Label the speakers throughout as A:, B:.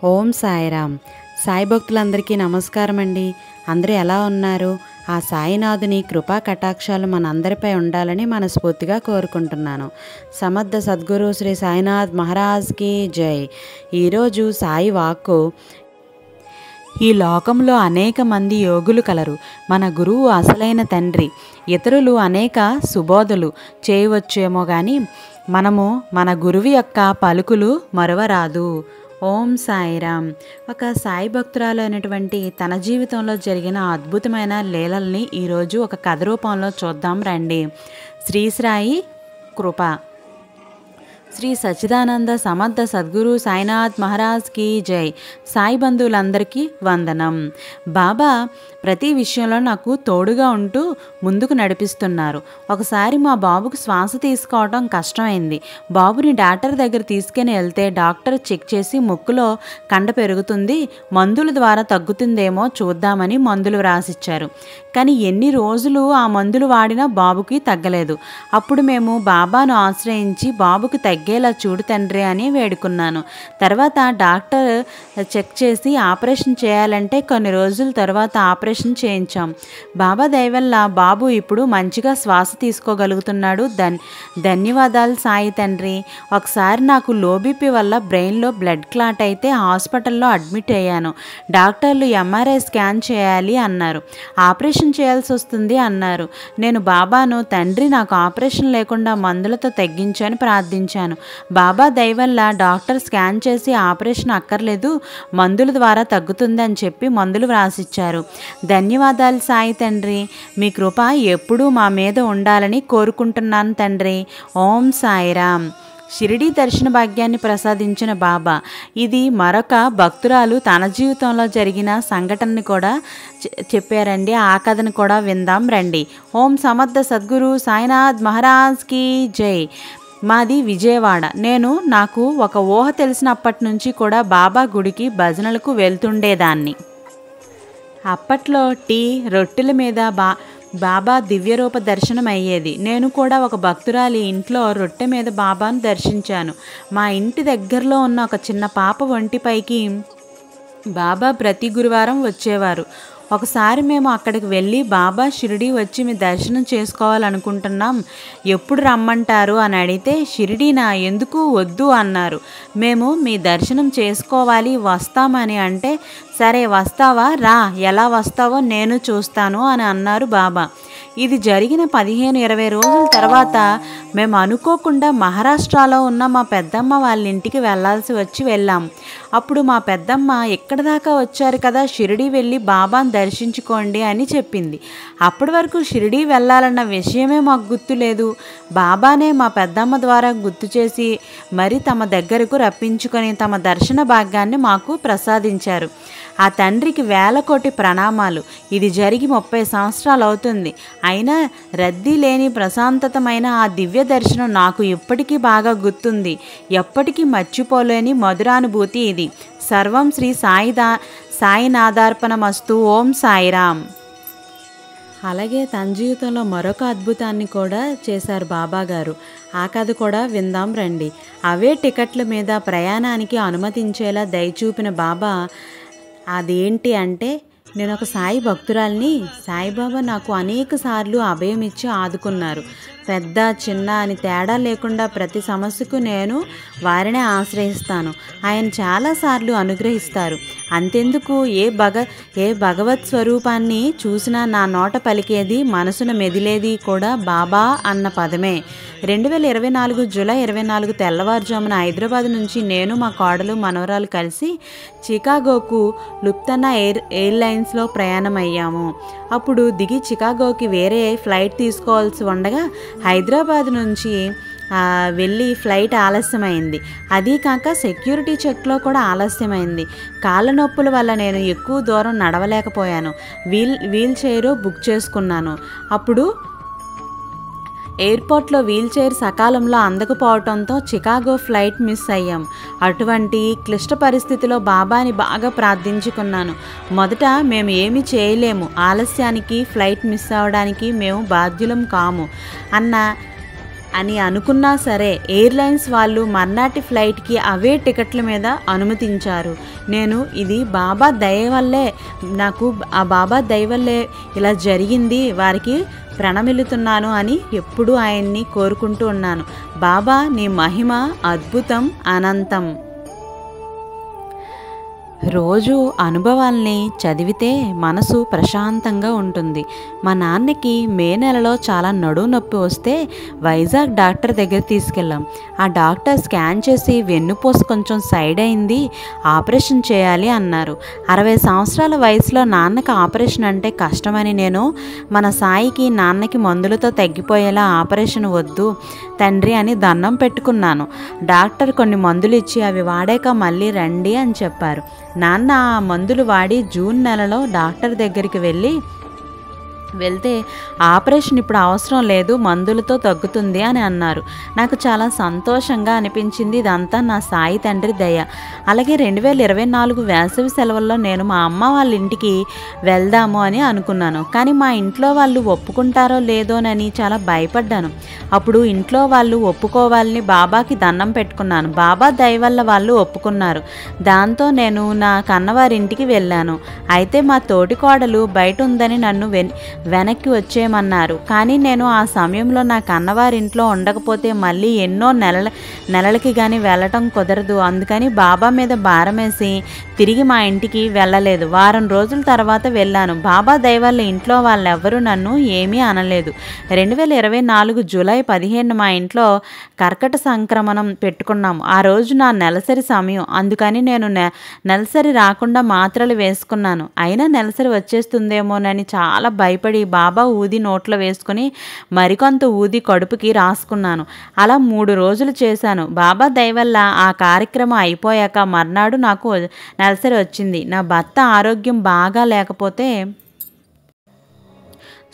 A: ఓం సాయిరామ్. సాయి భక్తులందరికీ నమస్కారం అండి. అందరూ ఎలా ఉన్నారు? ఆ సాయినాథుని కృపా కటాక్షాలు మనందరిపై ఉండాలని మనస్ఫూర్తిగా కోరుకుంటున్నాను. సమర్థ సద్గురు శ్రీ సాయినాథ్ మహారాజ్కి జై. ఈరోజు సాయి వాక్కు: ఈ లోకంలో అనేక మంది యోగులు కలరు, మన గురువు అసలైన తండ్రి. ఇతరులు అనేక సుబోధలు చేయవచ్చేమో కానీ మనము మన గురువు యొక్క పలుకులు మరవరాదు. ఓం సాయిరామ్. ఒక సాయి భక్తురాలు అయినటువంటి తన జీవితంలో జరిగిన అద్భుతమైన లీలల్ని ఈరోజు ఒక కథ రూపంలో చూద్దాం రండి. శ్రీ సాయి కృప. శ్రీ సచ్చిదానంద సమర్థ సద్గురు సాయినాథ్ మహారాజ్కి జై. సాయి బంధువులందరికీ వందనం. బాబా ప్రతి విషయంలో నాకు తోడుగా ఉంటూ ముందుకు నడిపిస్తున్నారు. ఒకసారి మా బాబుకు శ్వాస తీసుకోవడం కష్టమైంది. బాబుని డాక్టర్ దగ్గర తీసుకుని వెళ్తే డాక్టర్ చెక్ చేసి ముక్కులో కండ పెరుగుతుంది, మందుల ద్వారా తగ్గుతుందేమో చూద్దామని మందులు వ్రాసిచ్చారు. కానీ ఎన్ని రోజులు ఆ మందులు వాడినా బాబుకి తగ్గలేదు. అప్పుడు మేము బాబాను ఆశ్రయించి బాబుకి తగ్గేలా చూడు తండ్రి అని వేడుకున్నాను. తర్వాత డాక్టర్ చెక్ చేసి ఆపరేషన్ చేయాలంటే కొన్ని రోజుల తర్వాత ఆపరేషన్ చేయించాం. బాబా దయ వల్ల బాబు ఇప్పుడు మంచిగా శ్వాస తీసుకోగలుగుతున్నాడు. ధన్యవాదాలు సాయి తండ్రి. ఒకసారి నాకు లో బీపీ వల్ల బ్రెయిన్లో బ్లడ్ క్లాట్ అయితే హాస్పిటల్లో అడ్మిట్ అయ్యాను. డాక్టర్లు ఎంఆర్ఐ స్కాన్ చేయాలి అన్నారు, ఆపరేషన్ చేయాల్సి వస్తుంది అన్నారు. నేను బాబాను తండ్రి నాకు ఆపరేషన్ లేకుండా మందులతో తగ్గించని ప్రార్థించాను. బాబా దయ వల్ల డాక్టర్ స్కాన్ చేసి ఆపరేషన్ అక్కర్లేదు, మందుల ద్వారా తగ్గుతుందని చెప్పి మందులు వ్రాసిచ్చారు. ధన్యవాదాలు సాయి తండ్రి. మీ కృప ఎప్పుడూ మా మీద ఉండాలని కోరుకుంటున్నాను తండ్రి. ఓం సాయిరామ్. షిరిడీ దర్శన భాగ్యాన్ని ప్రసాదించిన బాబా. ఇది మరొక భక్తురాలు తన జీవితంలో జరిగిన సంఘటనని కూడా చెప్పారండి. ఆ కథను కూడా విందాం రండి. ఓం సమర్థ సద్గురు సాయినాథ్ మహారాజ్కి జై. మాది విజయవాడ. నాకు ఒక ఊహ తెలిసినప్పటి నుంచి కూడా బాబా గుడికి భజనలకు వెళ్తుండేదాన్ని. అప్పట్లో టీ రొట్టెల మీద బాబా దివ్యరూప దర్శనం అయ్యేది. నేను కూడా ఒక భక్తురాలి ఇంట్లో రొట్టె మీద బాబాను దర్శించాను. మా ఇంటి దగ్గరలో ఉన్న ఒక చిన్న పాప ఒంటిపైకి బాబా ప్రతి గురువారం వచ్చేవారు. ఒకసారి మేము అక్కడికి వెళ్ళి బాబా షిరిడీ వచ్చి మీ దర్శనం చేసుకోవాలనుకుంటున్నాం, ఎప్పుడు రమ్మంటారు అని అడిగితే షిరిడీనా, ఎందుకు వద్దు అన్నారు. మేము మీ దర్శనం చేసుకోవాలి వస్తామని అంటే సరే వస్తావా రా, ఎలా వస్తావో నేను చూస్తాను అని అన్నారు బాబా. ఇది జరిగిన 15-20 రోజుల తర్వాత మేము అనుకోకుండా మహారాష్ట్రలో ఉన్న మా పెద్దమ్మ వాళ్ళ ఇంటికి వెళ్ళాల్సి వెళ్ళాం. అప్పుడు మా పెద్దమ్మ ఎక్కడి దాకా వచ్చారు కదా, షిరిడీ వెళ్ళి బాబాను దర్శించుకోండి అని చెప్పింది. అప్పటి వరకు షిరిడీ వెళ్ళాలన్న విషయమే మాకు గుర్తులేదు. బాబానే మా పెద్దమ్మ ద్వారా గుర్తు చేసి మరి తమ దగ్గరకు రప్పించుకొని తమ దర్శన భాగ్యాన్ని మాకు ప్రసాదించారు. ఆ తండ్రికి 1000 కోటి ప్రణామాలు. ఇది జరిగి 30 సంవత్సరాలు అవుతుంది. అయినా రద్దీ లేని ప్రశాంతతమైన ఆ దివ్య దర్శనం నాకు ఇప్పటికీ బాగా గుర్తుంది. ఎప్పటికీ మర్చిపోలేని మధురానుభూతి ఇది. సర్వం శ్రీ సాయినాథార్పణమస్తు. ఓం సాయిరామ్. అలాగే తన జీవితంలో మరొక అద్భుతాన్ని కూడా చేశారు బాబా గారు. ఆ కథ కూడా విందాం రండి. అవే టికెట్ల మీద ప్రయాణానికి అనుమతించేలా దయచూపిన బాబా. అదేంటి అంటే, నేను ఒక సాయి భక్తురాల్ని. సాయిబాబా నాకు అనేక సార్లు అభయం ఇచ్చి ఆదుకున్నారు. పెద్ద చిన్న అని తేడా లేకుండా ప్రతి సమస్యకు నేను వారినే ఆశ్రయిస్తాను. ఆయన చాలాసార్లు అనుగ్రహిస్తారు. అంతెందుకు ఏ భగవత్ స్వరూపాన్ని చూసినా నా నోట పలికేది, మనసున మెదిలేది కూడా బాబా అన్న పదమే. 2024 జూలై 24 తెల్లవారుజామున హైదరాబాద్ నుంచి నేను మా కోడలు మనవరాలు కలిసి చికాగోకు లుఫ్తానా ఎయిర్లైన్స్లో ప్రయాణం అయ్యాము. అప్పుడు దిగి చికాగోకి వేరే ఫ్లైట్ తీసుకోవాల్సి ఉండగా హైదరాబాద్ నుంచి వెళ్ళి ఫ్లైట్ ఆలస్యమైంది. అదీ కాక సెక్యూరిటీ చెక్లో కూడా ఆలస్యమైంది. కాళ్ళ నొప్పుల వల్ల నేను ఎక్కువ దూరం నడవలేకపోయాను. వీల్ చైర్ బుక్ చేసుకున్నాను. అప్పుడు ఎయిర్పోర్ట్లో వీల్ చైర్ సకాలంలో అందకపోవడంతో చికాగో ఫ్లైట్ మిస్ అయ్యాం. అటువంటి క్లిష్ట పరిస్థితిలో బాబాని బాగా ప్రార్థించుకున్నాను. మొదట మేము ఏమీ చేయలేము, ఆలస్యానికి ఫ్లైట్ మిస్ అవ్వడానికి మేము బాధ్యులం కాము అన్న అని అనుకున్నా సరే ఎయిర్లైన్స్ వాళ్ళు మర్నాటి ఫ్లైట్కి అవే టికెట్ల మీద అనుమతించారు. నేను ఇది బాబా దయ వల్లే, నాకు ఆ బాబా దయ వల్లే ఇలా జరిగింది, వారికి ప్రణమిల్లుతున్నాను అని ఎప్పుడూ ఆయన్ని కోరుకుంటూ ఉన్నాను. బాబా నీ మహిమ అద్భుతం, అనంతం. రోజు అనుభవాల్ని చదివితే మనసు ప్రశాంతంగా ఉంటుంది. మా నాన్నకి మే నెలలో చాలా నడుము నొప్పి వస్తే వైజాగ్ డాక్టర్ దగ్గర తీసుకెళ్ళాం. ఆ డాక్టర్ స్కాన్ చేసి వెన్నుపూస కొంచెం సైడ్ అయింది, ఆపరేషన్ చేయాలి అన్నారు. 60 సంవత్సరాల వయసులో నాన్నకి ఆపరేషన్ అంటే కష్టమని నేను మన సాయికి నాన్నకి మందులతో తగ్గిపోయేలా ఆపరేషన్ వద్దు తండ్రి అని దండం పెట్టుకున్నాను. డాక్టర్ కొన్ని మందులు ఇచ్చి అవి వాడాక మళ్ళీ రండి అని చెప్పారు. నాన్న ఆ మందులు వాడి జూన్ నెలలో డాక్టర్ దగ్గరికి వెళ్తే ఆపరేషన్ ఇప్పుడు అవసరం లేదు, మందులతో తగ్గుతుంది అని అన్నారు. నాకు చాలా సంతోషంగా అనిపించింది. ఇదంతా నా సాయి తండ్రి దయ. అలాగే 2024 వేసవి సెలవుల్లో నేను మా అమ్మ వాళ్ళ ఇంటికి వెళ్దాము అని అనుకున్నాను. కానీ మా ఇంట్లో వాళ్ళు ఒప్పుకుంటారో లేదోనని చాలా భయపడ్డాను. అప్పుడు ఇంట్లో వాళ్ళు ఒప్పుకోవాలని బాబాకి దండం పెట్టుకున్నాను. బాబా దయ వల్ల వాళ్ళు ఒప్పుకున్నారు. దాంతో నేను నా కన్నవారింటికి వెళ్ళాను. అయితే మా తోటి కోడలు బయట ఉందని నన్ను వెనక్కి వచ్చేయమన్నారు. కానీ నేను ఆ సమయంలో నా కన్నవారింట్లో ఉండకపోతే మళ్ళీ ఎన్నో నెలలకి కానీ వెళ్ళటం కుదరదు. అందుకని బాబా మీద భారమేసి తిరిగి మా ఇంటికి వెళ్ళలేదు. వారం రోజుల తర్వాత వెళ్ళాను. బాబా దయ వల్ల ఇంట్లో వాళ్ళెవ్వరూ నన్ను ఏమీ అనలేదు. 2024 జూలై 15 మా ఇంట్లో కర్కట సంక్రమణం పెట్టుకున్నాము. ఆ రోజు నా నెలసరి సమయం. అందుకని నేను నెలసరి రాకుండా మాత్రలు వేసుకున్నాను. అయినా నెలసరి వచ్చేస్తుందేమోనని చాలా భయపడి బాబా ఊది నోట్లో వేసుకుని మరికొంత ఊది కడుపుకి రాసుకున్నాను. అలా 3 రోజులు చేశాను. బాబా దయ వల్ల ఆ కార్యక్రమం అయిపోయాక మర్నాడు నాకు నెలసరి వచ్చింది. నా భర్త ఆరోగ్యం బాగా లేకపోతే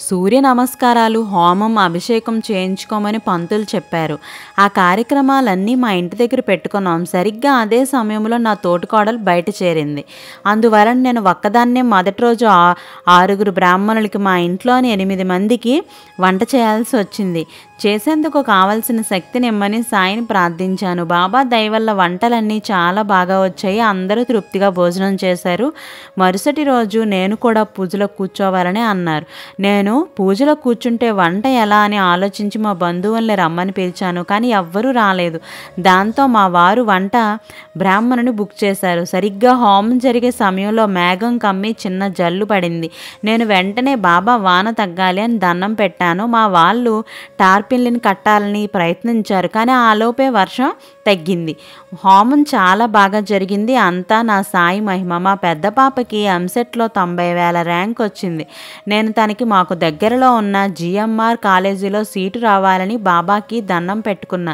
A: సూర్య నమస్కారాలు, హోమం, అభిషేకం చేయించుకోమని పంతులు చెప్పారు. ఆ కార్యక్రమాలన్నీ మా ఇంటి దగ్గర పెట్టుకున్నాం. సరిగ్గా అదే సమయంలో నా తోటికోడలు బయట చేరింది. అందువలన నేను ఒక్కదాన్నే మొదటి రోజు 6 బ్రాహ్మణులకి, మా ఇంట్లోని 8 మందికి వంట చేయాల్సి వచ్చింది. చేసేందుకు కావలసిన శక్తిని ఇమ్మని సాయిని ప్రార్థించాను. బాబా దయ వల్ల వంటలన్నీ చాలా బాగా వచ్చాయి. అందరూ తృప్తిగా భోజనం చేశారు. మరుసటి రోజు నేను కూడా పూజలో కూర్చోవాలని అన్నారు. నేను పూజలో కూర్చుంటే వంట ఎలా అని ఆలోచించి మా బంధువుల్ని రమ్మని పిలిచాను. కానీ ఎవ్వరూ రాలేదు. దాంతో మా వారు వంట బ్రాహ్మణుని బుక్ చేశారు. సరిగ్గా హోమం జరిగే సమయంలో మేఘం కమ్మి చిన్న జల్లు పడింది. నేను వెంటనే బాబా వాన తగ్గాలి అని దండం పెట్టాను. మా వాళ్ళు టార్పిన్లని కట్టాలని ప్రయత్నించారు. కానీ ఆలోపే వర్షం తగ్గింది. హోమం చాలా బాగా జరిగింది. అంతా నా సాయి మహిమ. మా పెద్ద పాపకి ఎంసెట్లో 90,000 ర్యాంక్ వచ్చింది. నేను తనకి మాకు దగ్గరలో ఉన్న జిఎంఆర్ కాలేజీలో సీటు రావాలని బాబాకి దండం పెట్టుకున్నా.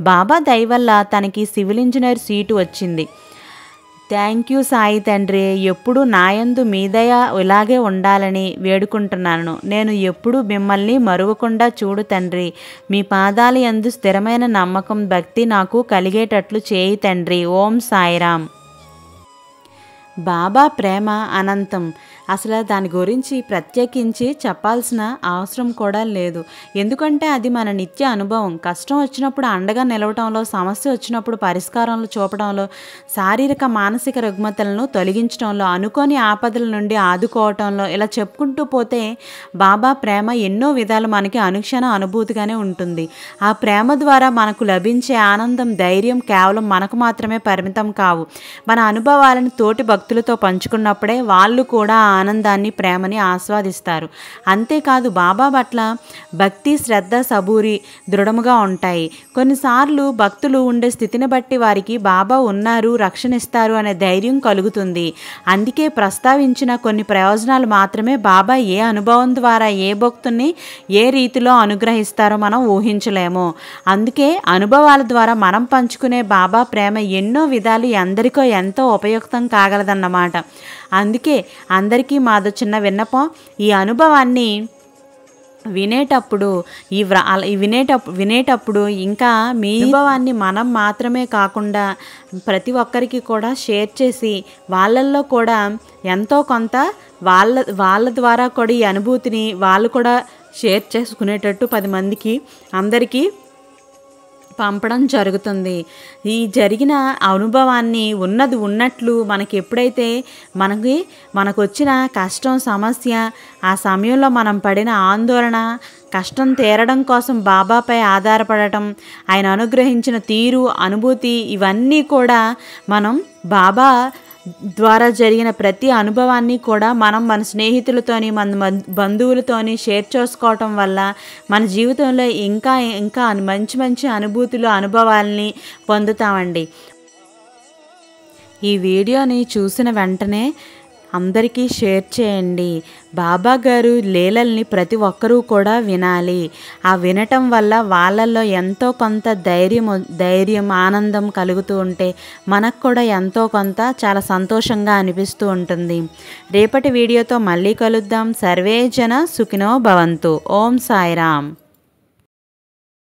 A: బాబా దయ వల్ల తనకి సివిల్ ఇంజనీర్ సీటు వచ్చింది. థ్యాంక్ యూ సాయి తండ్రి. ఎప్పుడు నాయందు మీ దయ ఇలాగే ఉండాలని వేడుకుంటున్నాను. నేను ఎప్పుడు మిమ్మల్ని మరువకుండా చూడు తండ్రి. మీ పాదాల యందు స్థిరమైన నమ్మకం, భక్తి నాకు కలిగేటట్లు చేయి తండ్రి. ఓం సాయిరామ్. బాబా ప్రేమ అనంతం. అసలు దాని గురించి ప్రత్యేకించి చెప్పాల్సిన అవసరం కూడా లేదు. ఎందుకంటే అది మన నిత్య అనుభవం. కష్టం వచ్చినప్పుడు అండగా నిలవటంలో, సమస్య వచ్చినప్పుడు పరిష్కారంలో చూపడంలో, శారీరక మానసిక రుగ్మతలను తొలగించడంలో, అనుకోని ఆపదల నుండి ఆదుకోవటంలో, ఇలా చెప్పుకుంటూ పోతే బాబా ప్రేమ ఎన్నో విధాలు మనకి అనుక్షణ అనుభూతిగానే ఉంటుంది. ఆ ప్రేమ ద్వారా మనకు లభించే ఆనందం, ధైర్యం కేవలం మనకు మాత్రమే పరిమితం కావు. మన అనుభవాలను తోటి భక్తులతో పంచుకున్నప్పుడే వాళ్ళు కూడా ఆనందాన్ని, ప్రేమని ఆస్వాదిస్తారు. అంతేకాదు బాబా పట్ల భక్తి, శ్రద్ధ, సబూరి దృఢముగా ఉంటాయి. కొన్నిసార్లు భక్తులు ఉండే స్థితిని బట్టి వారికి బాబా ఉన్నారు, రక్షణ ఇస్తారు అనే ధైర్యం కలుగుతుంది. అందుకే ప్రస్తావించిన కొన్ని ప్రయోజనాలు మాత్రమే బాబా ఏ అనుభవం ద్వారా ఏ భక్తుని ఏ రీతిలో అనుగ్రహిస్తారో మనం ఊహించలేము. అందుకే అనుభవాల ద్వారా మనం పంచుకునే బాబా ప్రేమ ఎన్నో విధాలు అందరికో ఎంతో ఉపయుక్తం కాగలదన్నమాట. అందుకే అందరికీ మాదో చిన్న విన్నపం, ఈ అనుభవాన్ని వినేటప్పుడు ఇంకా మీ అనుభవాన్ని మనం మాత్రమే కాకుండా ప్రతి ఒక్కరికి కూడా షేర్ చేసి వాళ్ళల్లో కూడా ఎంతో కొంత వాళ్ళ ద్వారా కూడా ఈ అనుభూతిని వాళ్ళు కూడా షేర్ చేసుకునేటట్టు 10 మందికి అందరికీ పంపడం జరుగుతుంది. ఈ జరిగిన అనుభవాన్ని ఉన్నది ఉన్నట్లు మనకి ఎప్పుడైతే మనకొచ్చిన కష్టం, సమస్య, ఆ సమయంలో మనం పడిన ఆందోళన, కష్టం తీరడం కోసం బాబాపై ఆధారపడటం, ఆయన అనుగ్రహించిన తీరు, అనుభూతి ఇవన్నీ కూడా మనం బాబా ద్వారా జరిగిన ప్రతి అనుభవాన్ని కూడా మనం మన స్నేహితులతోని, మన బంధువులతోని షేర్ చేసుకోవటం వల్ల మన జీవితంలో ఇంకా ఇంకా మంచి మంచి అనుభూతులు, అనుభవాల్ని పొందుతామండి. ఈ వీడియోని చూసిన వెంటనే అందరికీ షేర్ చేయండి. బాబా గారు లీలల్ని ప్రతి ఒక్కరూ కూడా వినాలి. ఆ వినటం వల్ల వాళ్ళల్లో ఎంతో కొంత ధైర్యం, ఆనందం కలుగుతూ ఉంటే మనకు కూడా ఎంతో కొంత చాలా సంతోషంగా అనిపిస్తూ ఉంటుంది. రేపటి వీడియోతో మళ్ళీ కలుద్దాం. సర్వే జన సుఖినో భవంతు. ఓం సాయిరామ్.